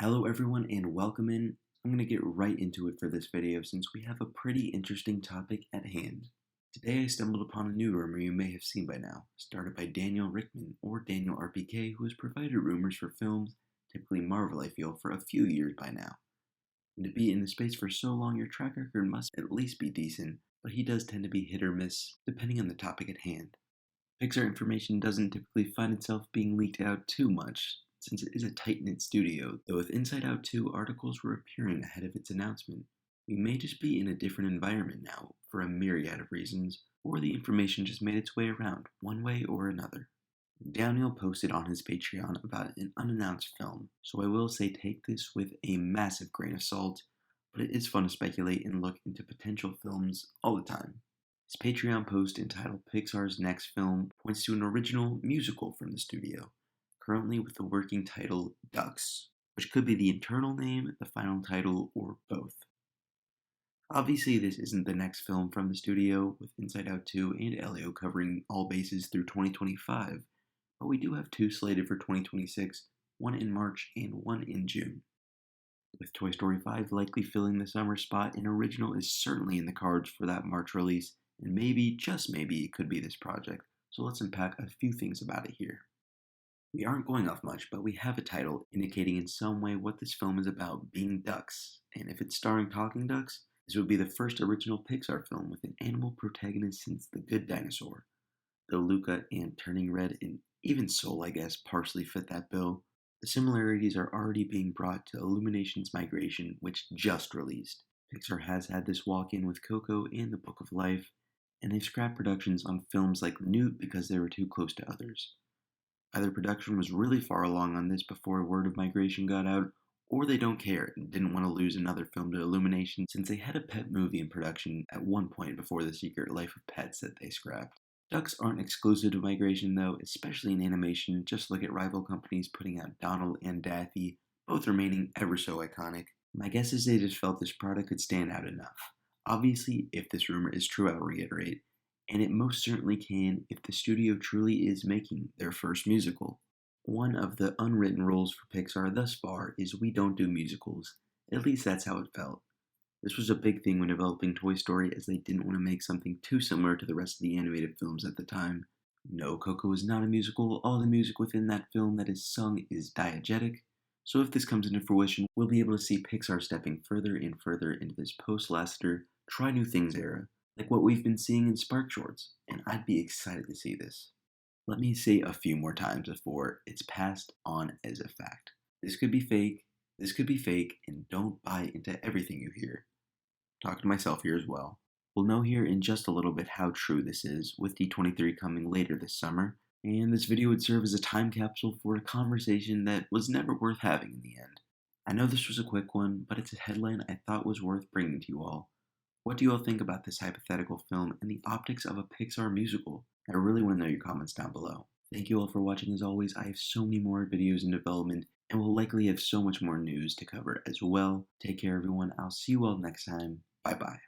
Hello everyone and welcome in. I'm going to get right into it for this video since we have a pretty interesting topic at hand. Today I stumbled upon a new rumor you may have seen by now, started by Daniel Rickman or Daniel RPK, who has provided rumors for films, typically Marvel I feel, for a few years by now. And to be in the space for so long, your track record must at least be decent, but he does tend to be hit or miss depending on the topic at hand. Pixar information doesn't typically find itself being leaked out too much, since it is a tight-knit studio, though with Inside Out 2 articles were appearing ahead of its announcement. We may just be in a different environment now, for a myriad of reasons, or the information just made its way around, one way or another. Daniel posted on his Patreon about an unannounced film, so I will say take this with a massive grain of salt, but it is fun to speculate and look into potential films all the time. His Patreon post entitled Pixar's Next Film points to an original musical from the studio, currently with the working title Ducks, which could be the internal name, the final title, or both. Obviously, this isn't the next film from the studio, with Inside Out 2 and Elio covering all bases through 2025, but we do have two slated for 2026, one in March and one in June. With Toy Story 5 likely filling the summer spot, an original is certainly in the cards for that March release, and maybe, just maybe, it could be this project, so let's unpack a few things about it here. We aren't going off much, but we have a title indicating in some way what this film is about, being ducks, and if it's starring talking ducks, this would be the first original Pixar film with an animal protagonist since The Good Dinosaur. Though Luca and Turning Red and even Soul, I guess, partially fit that bill, the similarities are already being brought to Illumination's Migration, which just released. Pixar has had this walk-in with Coco and The Book of Life, and they've scrapped productions on films like Newt because they were too close to others. Either production was really far along on this before word of Migration got out, or they don't care and didn't want to lose another film to Illumination since they had a pet movie in production at one point before The Secret Life of Pets that they scrapped. Ducks aren't exclusive to Migration though, especially in animation. Just look at rival companies putting out Donald and Daffy, both remaining ever so iconic. My guess is they just felt this product could stand out enough. Obviously, if this rumor is true, I'll reiterate, and it most certainly can if the studio truly is making their first musical. One of the unwritten rules for Pixar thus far is we don't do musicals. At least that's how it felt. This was a big thing when developing Toy Story, as they didn't want to make something too similar to the rest of the animated films at the time. No, Coco is not a musical. All the music within that film that is sung is diegetic. So if this comes into fruition, we'll be able to see Pixar stepping further and further into this post-Lasseter, try new things era, like what we've been seeing in Spark Shorts, and I'd be excited to see this. Let me say a few more times before it's passed on as a fact. This could be fake, and don't buy into everything you hear. Talking to myself here as well. We'll know here in just a little bit how true this is, with D23 coming later this summer, and this video would serve as a time capsule for a conversation that was never worth having in the end. I know this was a quick one, but it's a headline I thought was worth bringing to you all. What do you all think about this hypothetical film and the optics of a Pixar musical? I really want to know your comments down below. Thank you all for watching as always. I have so many more videos in development, and we'll likely have so much more news to cover as well. Take care everyone. I'll see you all next time. Bye bye.